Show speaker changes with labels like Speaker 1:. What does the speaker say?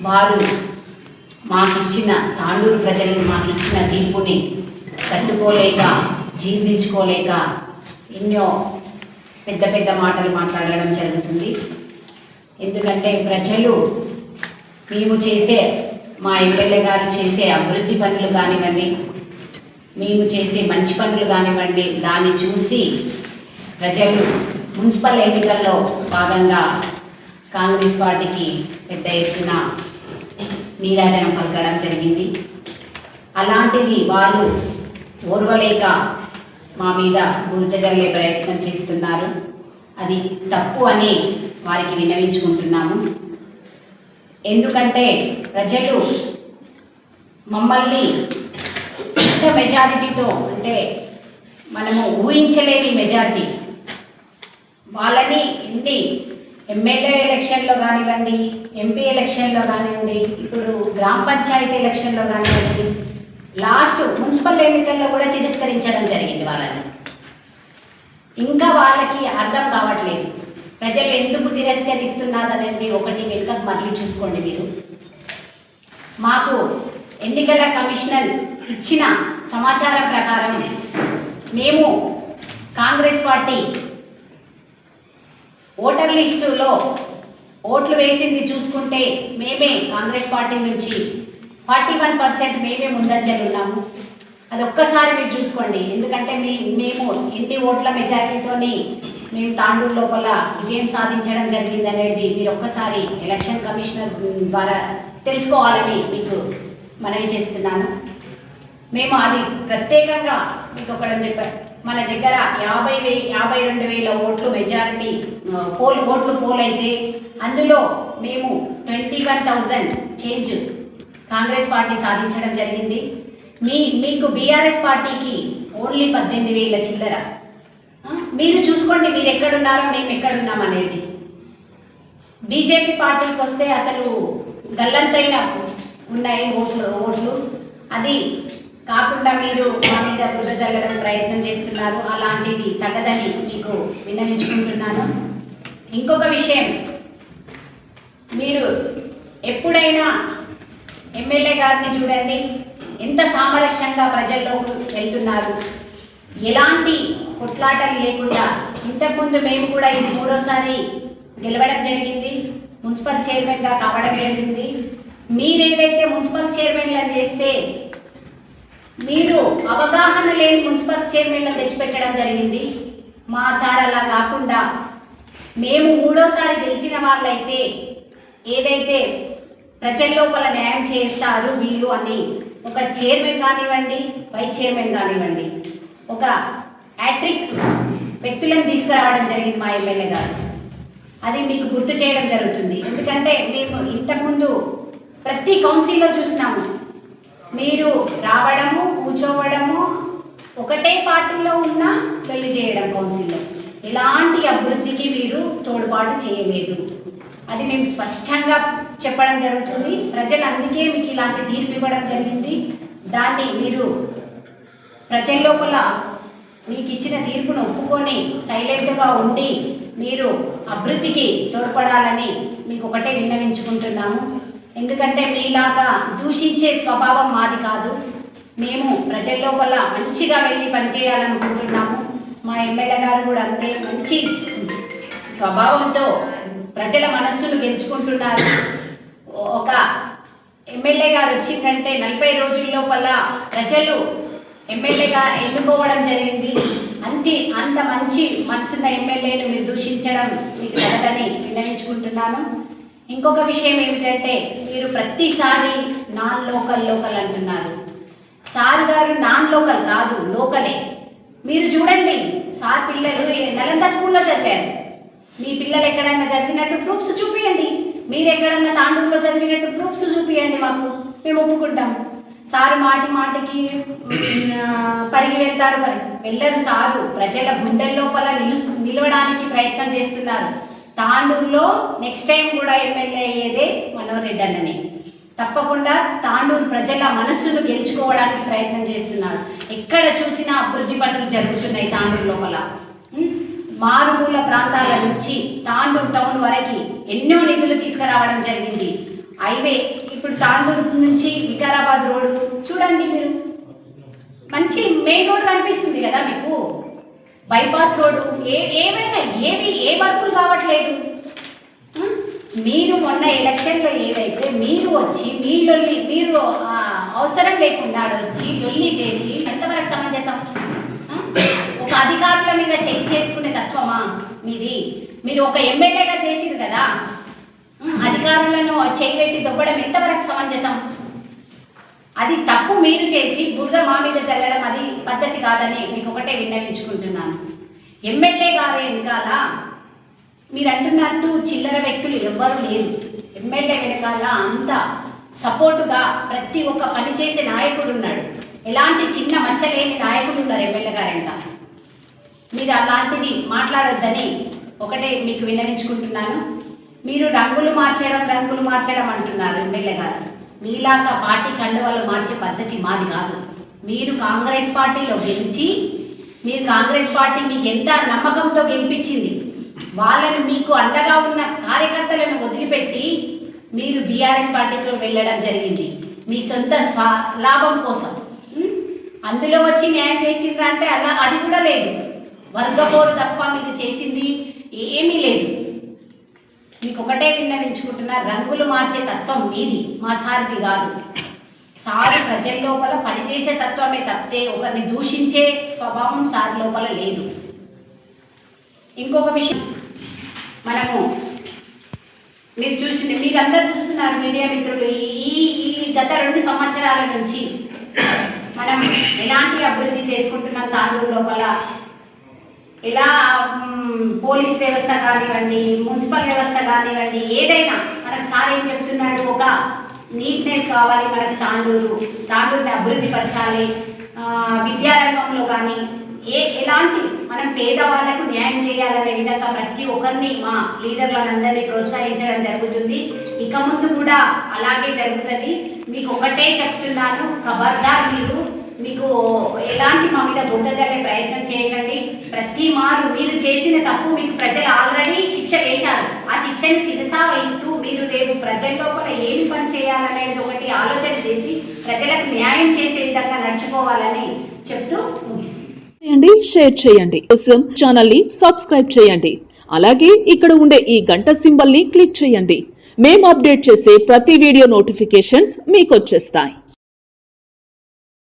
Speaker 1: వారు మాకిచ్చిన తాండూరు ప్రజలు మాకిచ్చిన తీర్పుని తట్టుకోలేక జీర్ణించుకోలేక ఎన్నో పెద్ద పెద్ద మాటలు మాట్లాడడం జరుగుతుంది. ఎందుకంటే ప్రజలు మేము చేసే మా ఎమ్మెల్యే గారు చేసే అభివృద్ధి పనులు కానివ్వండి, మేము చేసే మంచి పనులు కానివ్వండి, దాన్ని చూసి ప్రజలు మున్సిపల్ ఎన్నికల్లో భాగంగా కాంగ్రెస్ పార్టీకి పెద్ద ఎత్తున నీరాజనం పలకడం జరిగింది. అలాంటిది వాళ్ళు ఓర్వలేక మా మీద బురద జల్లే ప్రయత్నం చేస్తున్నారు. అది తప్పు అని వారికి విన్నవించుకుంటున్నాము. ఎందుకంటే ప్రజలు మమ్మల్ని ఇంత మెజారిటీతో, అంటే మనము ఊహించలేని మెజారిటీ, వాళ్ళని ఎన్ని ఎమ్మెల్యే ఎలక్షన్లో కానివ్వండి, ఎంపీ ఎలక్షన్లో కానివ్వండి, ఇప్పుడు గ్రామ పంచాయతీ ఎలక్షన్లో కానివ్వండి, లాస్ట్ మున్సిపల్ ఎన్నికల్లో కూడా తిరస్కరించడం జరిగింది వాళ్ళని. ఇంకా వాళ్ళకి అర్థం కావట్లేదు ప్రజలు ఎందుకు తిరస్కరిస్తున్నారు అనేది. ఒకటి వెనుకకు మళ్ళీ చూసుకోండి మీరు. మాకు ఎన్నికల కమిషనర్ ఇచ్చిన సమాచారం ప్రకారం మేము కాంగ్రెస్ పార్టీ ఓటర్ లిస్టులో ఓట్లు వేసింది చూసుకుంటే మేమే కాంగ్రెస్ పార్టీ నుంచి 41% మేమే ముందంజలు ఉన్నాము. అది ఒక్కసారి మీరు చూసుకోండి. ఎందుకంటే మేము ఎన్ని ఓట్ల మెజారిటీతోని మేము తాండూరు లోపల విజయం సాధించడం జరిగింది అనేది మీరు ఒక్కసారి ఎలక్షన్ కమిషనర్ ద్వారా తెలుసుకోవాలని మీకు మనవి చేస్తున్నాను. మేము అది ప్రత్యేకంగా మీకు ఒకటి చెప్పారు. మన దగ్గర 52,000 ఓట్లు మెజారిటీ పోల్ అయితే అందులో మేము 21,000 చేంజ్ కాంగ్రెస్ పార్టీ సాధించడం జరిగింది. మీకు బీఆర్ఎస్ పార్టీకి ఓన్లీ 18,000 చిల్లర. మీరు చూసుకోండి మీరు ఎక్కడున్నారో మేము ఎక్కడున్నాం అనేది. బీజేపీ పార్టీకి వస్తే అసలు గల్లంతైన ఉన్నాయి ఓట్లు. అది కాకుండా మీరు మా మీద బురద జల్లడం ప్రయత్నం చేస్తున్నారు. అలాంటిది తగదని మీకు విన్నవించుకుంటున్నాను. ఇంకొక విషయం, మీరు ఎప్పుడైనా ఎమ్మెల్యే గారిని చూడండి ఎంత సామరస్యంగా ప్రజల్లో వెళ్తున్నారు, ఎలాంటి కొట్లాటలు లేకుండా. ఇంతకుముందు మేము కూడా ఇది 3వ గెలవడం జరిగింది, మున్సిపల్ చైర్మన్గా కావడం జరిగింది. మీరేదైతే మున్సిపల్ చైర్మన్లను చేస్తే మీరు అవగాహన లేని మున్సిపల్ చైర్మన్లను తెచ్చిపెట్టడం జరిగింది. మా సార్ అలా కాకుండా మేము 3వ గెలిచిన వాళ్ళైతే ఏదైతే ప్రజల లోపల న్యాయం చేస్తారు వీళ్ళు అని ఒక చైర్మన్ కానివ్వండి, వైస్ చైర్మన్ కానివ్వండి, ఒక హ్యాట్రిక్ వ్యక్తులను తీసుకురావడం జరిగింది మా ఎమ్మెల్యే గారు. అది మీకు గుర్తు చేయడం జరుగుతుంది. ఎందుకంటే మేము ఇంతకుముందు ప్రతి కౌన్సిల్లో చూసినాము, మీరు రావడము కూర్చోవడము, ఒకటే పార్టీలో ఉన్న పెళ్లి చేయడం కౌన్సిల్లో. ఎలాంటి అభివృద్ధికి మీరు తోడ్పాటు చేయలేదు. అది మేము స్పష్టంగా చెప్పడం జరుగుతుంది. ప్రజలు అందుకే మీకు ఇలాంటి తీర్పు ఇవ్వడం జరిగింది. దాన్ని మీరు ప్రజల లోపల మీకు ఇచ్చిన తీర్పును ఒప్పుకొని సైలెంట్గా ఉండి మీరు అభివృద్ధికి తోడ్పడాలని మీకు ఒకటే విన్నవించుకుంటున్నాము. ఎందుకంటే మీలాగా దూషించే స్వభావం మాది కాదు. మేము ప్రజల లోపల మంచిగా వెళ్ళి పనిచేయాలనుకుంటున్నాము. మా ఎమ్మెల్యే గారు కూడా అంతే మంచి స్వభావంతో ప్రజల మనస్సును గెలుచుకుంటున్నారు. ఒక ఎమ్మెల్యే గారు వచ్చిందంటే 40 రోజుల లోపల ప్రజలు ఎమ్మెల్యేగా ఎన్నుకోవడం జరిగింది. అంత మంచి మనసున్న ఎమ్మెల్యేను మీరు దూషించడం మీకు తగదని విన్నవించుకుంటున్నాను. ఇంకొక విషయం ఏమిటంటే మీరు ప్రతిసారి నాన్ లోకల్ అంటున్నారు. సార్ గారు నాన్ లోకల్ కాదు, లోకలే. మీరు చూడండి, సార్ పిల్లలు నలంద స్కూల్లో చదివారు. మీ పిల్లలు ఎక్కడైనా చదివినట్టు ప్రూఫ్స్ చూపియండి. మీరు ఎక్కడన్నా తాండూరులో చదివినట్టు ప్రూఫ్స్ చూపియండి, మాకు మేము ఒప్పుకుంటాం. సారు మాటికి పరిగి వెళ్ళరు. సారు ప్రజల గుండెల లోపల నిలవడానికి ప్రయత్నం చేస్తున్నారు. తాండూరులో నెక్స్ట్ టైం కూడా ఎమ్మెల్యే అయ్యేదే మనోహర్ రెడ్డి అన్నని. తప్పకుండా తాండూరు ప్రజల మనస్సును గెలుచుకోవడానికి ప్రయత్నం చేస్తున్నారు. ఎక్కడ చూసినా అభివృద్ధి పనులు జరుగుతున్నాయి తాండూరు లోపల. మారుమూల ప్రాంతాల నుంచి తాండూరు టౌన్ వరకు ఎన్నో నిధులు తీసుకురావడం జరిగింది. హైవే ఇప్పుడు తాండూరు నుంచి వికారాబాద్ రోడ్డు చూడండి మీరు, మంచి మెయిన్ రోడ్ కనిపిస్తుంది కదా మీకు. బైపాస్ రోడ్డు ఏమైనా ఏ వర్కులు కావట్లేదు. మీరు మొన్న ఎలక్షన్లో ఏదైతే మీరు వచ్చి మీరు అవసరం లేకుండా వచ్చి లొల్లి చేసి ఎంతవరకు సమంజసం? ఒక అధికారుల మీద చేయి చేసుకునే తత్వమా మీది? మీరు ఒక ఎమ్మెల్యేగా చేసిరు కదా, అధికారులను చేయి పెట్టి దొబ్బడం ఎంతవరకు సమంజసం? అది తప్పు మీరు చేసి బురద మా మీద చల్లడం అది పద్ధతి కాదని మీకు ఒకటే విన్నవించుకుంటున్నాను. ఎమ్మెల్యే గారే వెనకాల మీరు అంటున్నట్టు చిల్లర వ్యక్తులు ఎవ్వరూ లేరు. ఎమ్మెల్యే వెనకాల అంత సపోర్టుగా ప్రతి ఒక్క పనిచేసే నాయకుడు ఉన్నాడు. ఎలాంటి చిన్న మచ్చలేని నాయకులు ఉన్నారు ఎమ్మెల్యే గారంట. మీరు అలాంటిది మాట్లాడొద్దని ఒకటే మీకు విన్నవించుకుంటున్నాను. మీరు రంగులు మార్చడం అంటున్నారు ఎమ్మెల్యే గారు. మీలాగా పార్టీ కండువాలు మార్చే పద్ధతి మాది కాదు. మీరు కాంగ్రెస్ పార్టీలో గెలిచి, మీరు కాంగ్రెస్ పార్టీ మీకు ఎంత నమ్మకంతో గెలిపించింది, వాళ్ళను మీకు అండగా ఉన్న కార్యకర్తలను వదిలిపెట్టి మీరు బీఆర్ఎస్ పార్టీలో వెళ్ళడం జరిగింది మీ సొంత లాభం కోసం. అందులో వచ్చి న్యాయం చేసిండ్రా అంటే అలా అది కూడా లేదు. వర్గపోరు తప్ప మీకు చేసింది ఏమీ లేదు. మీకు ఒకటే విన్నవించుకుంటున్నా, రంగులు మార్చే తత్వం మీది, మా సార్ది కాదు. సారు ప్రజల లోపల పనిచేసే తత్వమే తప్పితే ఒకరిని దూషించే స్వభావం సార్ లోపల లేదు. ఇంకొక విషయం, మనము మీరందరూ చూస్తున్నారు మీడియా మిత్రులు, ఈ గత 2 సంవత్సరాల నుంచి మనం ఎలాంటి అభివృద్ధి చేసుకుంటున్నాం తాండూరు లోపల. ఎలా పోలీస్ వ్యవస్థ కానివ్వండి, మున్సిపల్ వ్యవస్థ కానివ్వండి, ఏదైనా మనకు సార్ ఏం చెప్తున్నాడు, ఒక నీట్నెస్ కావాలి మనకు, తాండూరుని అభివృద్ధి పరచాలి. విద్యారంగంలో కానీ ఎలాంటి మనం పేదవాళ్లకు న్యాయం చేయాలనే విధంగా ప్రతి ఒక్కరిని మా లీడర్లందరినీ ప్రోత్సహించడం జరుగుతుంది. ఇక ముందు కూడా అలాగే జరుగుతుంది. మీకు ఒకటే చెప్తున్నాను, ఖబర్దార్ మీకు ఎలాంటి మా మీద బుట్ట జల్లే ప్రయత్నం చేయకండి. ప్రతి మారు మీరు చేసిన తప్పు మీకు ప్రజలు ఆల్రెడీ శిక్ష వేశారు. ఆ శిక్షని శిరసా వహిస్తూ మీరు రేపు ప్రజల లోపల ఏమి పని చేయాలనేది ఒకటి ఆలోచన చేసి ప్రజలకు న్యాయం చేసే విధంగా నడుచుకోవాలని చెప్తూ
Speaker 2: ముగిస్తుంది. షేర్ చేయండి, కోసం ఛానల్ ని సబ్స్క్రైబ్ చేయండి. అలాగే ఇక్కడ ఉండే ఈ గంట సింబల్ ని క్లిక్ చేయండి. మేము అప్డేట్ చేసే ప్రతి వీడియో నోటిఫికేషన్స్ మీకు వచ్చేస్తాయి.